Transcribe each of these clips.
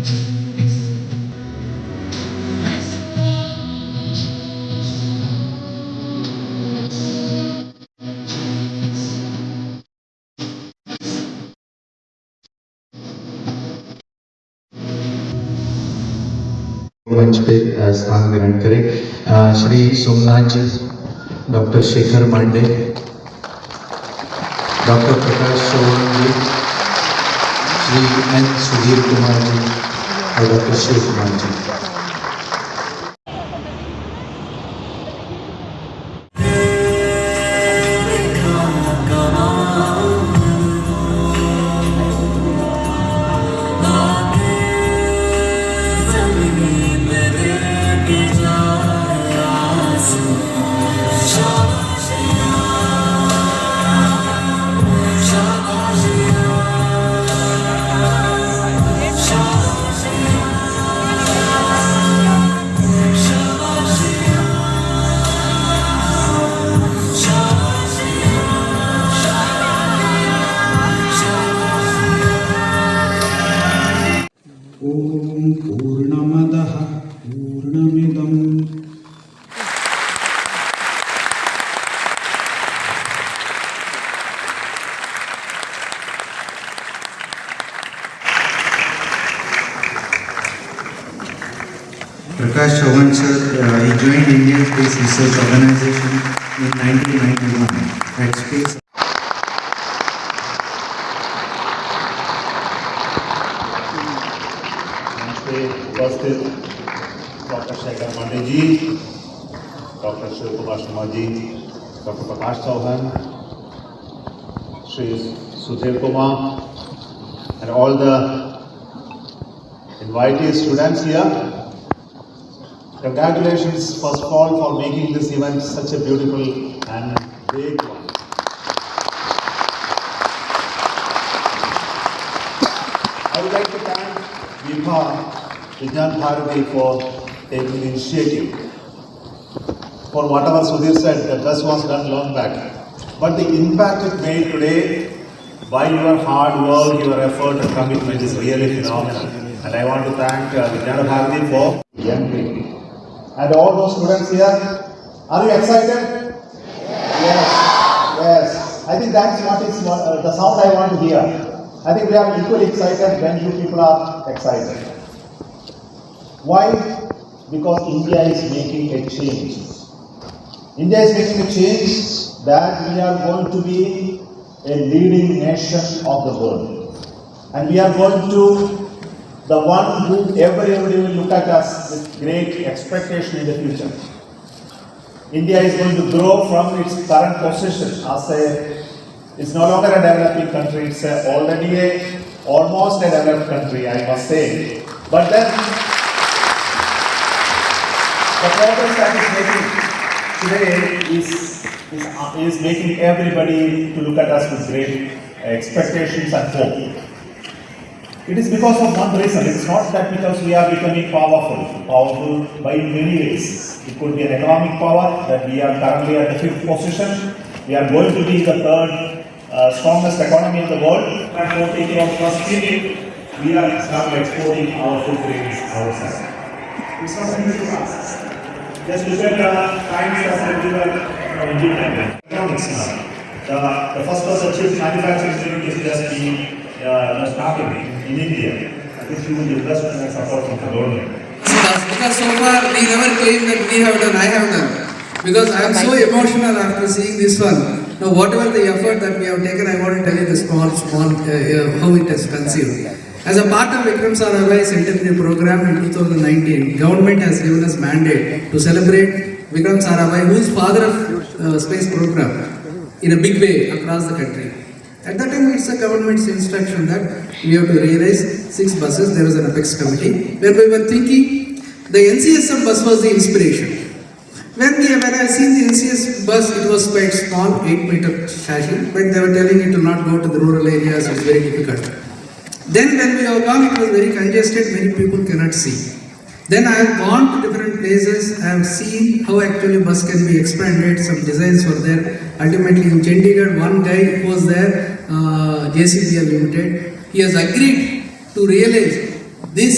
मंच पे स्थान ग्रहण करें। श्री सोमनाथ जी, डॉक्टर शेखर मांडे, डॉक्टर प्रकाश चौहान जी, श्री एन सुधीर कुमार जी और डॉक्टर शिव कुमार जी। ओम पूर्णमदः पूर्णमिदम् Prakash Chauhan sir, he joined Indian Space Research Organization in 1991 at Space. उपस्थित doctor Shekhar Mande ji, doctor Shiv Kumar Sharma ji, doctor Prakash Chauhan, Shri Sudhir Kumar, and all the invitee students here. Congratulations first of all for making this event such a beautiful and big one. I would like to thank Vibha Vijnan Bharati for taking the initiative. For whatever Sudhir said, the best was done long back. But the impact it made today by your hard work, your effort and commitment is really phenomenal. And I want to thank Vijnan Bharati for young people. And all those students here, are you excited? Yes. Yes. I think that's what is the sound I want to hear. I think we are equally excited when you people are excited. Why? Because India is making a change. India is making a change that we are going to be a leading nation of the world. And we are going to the one who everybody will look at us with great expectation in the future. India is going to grow from its current position as it's no longer a developing country, it's already almost a developed country, I must say. But then, the progress that is making today is making everybody to look at us with great expectations and hope. It is because of one reason. It's not that because we are becoming powerful by many ways. It could be an economic power that we are currently at the 5th position. We are going to be the 3rd strongest economy in the world. And for taking our first period, we are starting exporting our food grains outside. It's not an easy task. Just look at the times that we were independent. Economics now. The first person chip manufacturing unit is just being starting in India. I think you will investment and support from the government. Because so far we never claim that we have done, I have done. Because I am so emotional after seeing this one. Now whatever the effort that we have taken, I want to tell you the small how it is conceived. As a part of Vikram Sarabhai Centenary Program in 2019, government has given us mandate to celebrate Vikram Sarabhai, who is father of space program, in a big way across the country. At that time, it's a government's instruction that we have to realize 6 buses. There was an apex committee where we were thinking the NCSM bus was the inspiration. When I seen the NCS bus, it was quite small, 8-meter chassis, but they were telling it to not go to the rural areas, it's very difficult. Then when we have gone, it was very congested, many people cannot see. Then I have gone to different places, I have seen how actually bus can be expanded, some designs were there. Ultimately in Chandigarh, one guy was there, JCBL Limited, he has agreed to realize this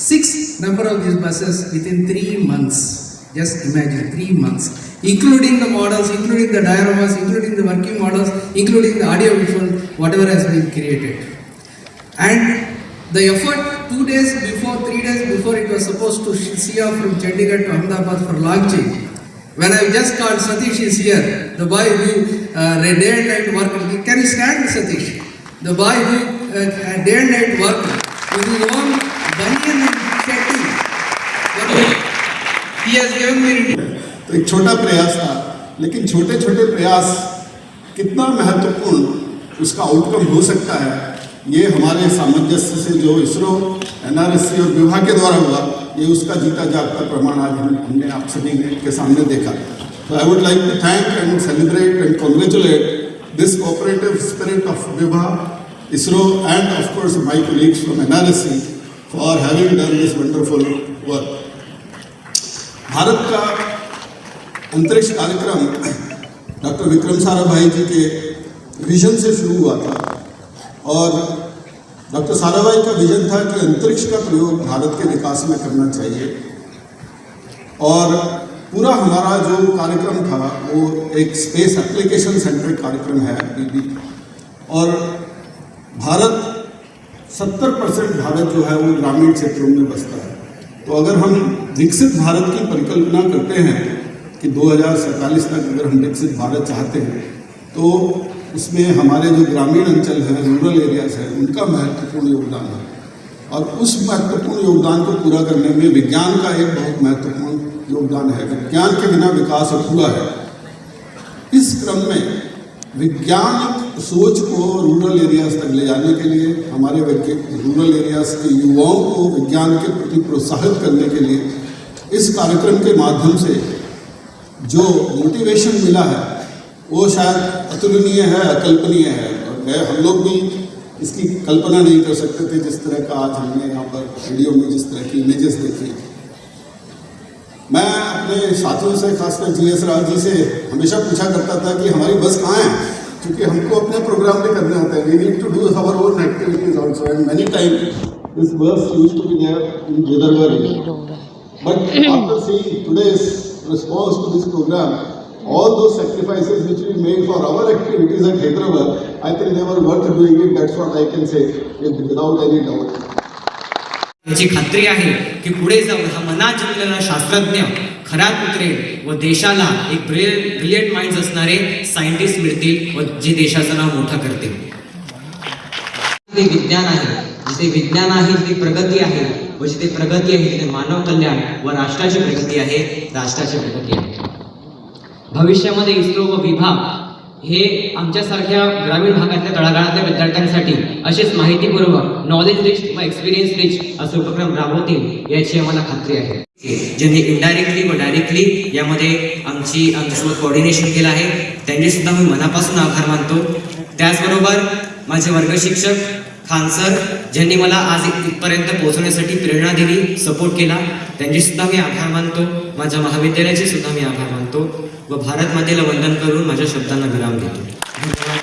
6 number of these buses within 3 months. Just imagine 3 months, including the models, including the dioramas, including the working models, including the audio visual, whatever has been created. And the effort 2 days before, 3 days before it was supposed to see off from Chandigarh to Ahmedabad for launching. When I just called, Satish is here, the boy who day and night worked. Can you stand, Satish? The boy who day and night worked with his own banyan and chetty. He has given me. तो एक छोटा प्रयास था, लेकिन छोटे छोटे प्रयास कितना महत्वपूर्ण उसका आउटकम हो सकता है, ये हमारे सामंजस्य से जो इसरो, एनआरएससी और विभाग के द्वारा हुआ, ये उसका जीता जागता प्रमाण आज हमने आप सभी के सामने देखा. So I would like to thank and celebrate and congratulate this cooperative spirit of Vibha, ISRO and of course my colleagues from NRSC for having done this wonderful work. Bharat का अंतरिक्ष कार्यक्रम डॉक्टर विक्रम साराभाई जी के विजन से शुरू हुआ था और doctor Sarabhai का विजन था कि अंतरिक्ष का प्रयोग भारत के विकास में करना चाहिए और पूरा हमारा जो कार्यक्रम था वो एक स्पेस एप्लीकेशन सेंट्रिक कार्यक्रम है अभी और भारत 70% भारत जो है वो ग्रामीण क्षेत्रों में बसता है. तो अगर हम विकसित भारत की परिकल्पना करते हैं कि 2047 तक अगर हम विकसित भारत चाहते हैं तो उसमें हमारे जो ग्रामीण अंचल हैं, रूरल एरियाज हैं, उनका महत्वपूर्ण योगदान है और उस महत्वपूर्ण योगदान को पूरा करने में विज्ञान का एक बहुत महत्वपूर्ण योगदान है. विज्ञान के बिना विकास अधूरा है. इस क्रम में विज्ञान सोच को रूरल एरियाज तक ले जाने के लिए, हमारे रूरल एरियाज के युवाओं को विज्ञान के प्रति प्रोत्साहित करने के लिए इस कार्यक्रम के माध्यम से जो मोटिवेशन मिला है वो शायद अतुलनीय है, अकल्पनीय है और हम लोग भी इसकी कल्पना नहीं कर सकते थे जिस तरह का आज हमने यहाँ पर वीडियो में जिस तरह की इमेजेस देखी. मैं अपने साथियों से, खासकर GS राज जी से हमेशा पूछा करता था कि हमारी बस कहाँ है, क्योंकि हमको अपने प्रोग्राम भी करने होते हैं. We need to do our own activities also and many time this bus used to be there in Gidarwar area. But after seeing today's response to this program, all those sacrifices which we made for our activities at Hyderabad, I think they were worth doing it. That's what I can say without any doubt. याची खात्री आहे की पुढे जाऊन हा मनात जन्मलेला शास्त्रज्ञ खऱ्यात उतरेल व देशाला एक ब्रिलियंट माइंड्स असणारे सायंटिस्ट मिळतील व जे देशाचं नाव मोठं करतील. जिथे विज्ञान आहे, जिथे विज्ञान आहे तिथे प्रगती आहे व जिथे प्रगती आहे तिथे मानव कल्याण व राष्ट्राची प्रगती आहे, राष्ट्राची प्रगती आहे. भविष्यामध्ये इस्रो व विभाग हे आमच्यासारख्या ग्रामीण भागातल्या तळागाळातल्या विद्यार्थ्यांसाठी असेच माहितीपूर्वक नॉलेज रिच व एक्सपिरियन्स रिच असे उपक्रम राबवतील याची आम्हाला खात्री आहे. ज्यांनी इनडायरेक्टली व डायरेक्टली यामध्ये आमच्यासोबत कोऑर्डिनेशन केलं आहे त्यांचे सुद्धा मी मनापासून आभार मानतो. त्याचबरोबर माझे वर्ग शिक्षक खान सर ज्यांनी मला आज इथपर्यंत पोहोचण्यासाठी प्रेरणा दिली, सपोर्ट केला, त्यांचे सुद्धा मी आभार मानतो. माझ्या महाविद्यालयाचे सुद्धा मी आभार मानतो व भारत मातेला वंदन करून माझ्या शब्दांना विराम देतो. धन्यवाद.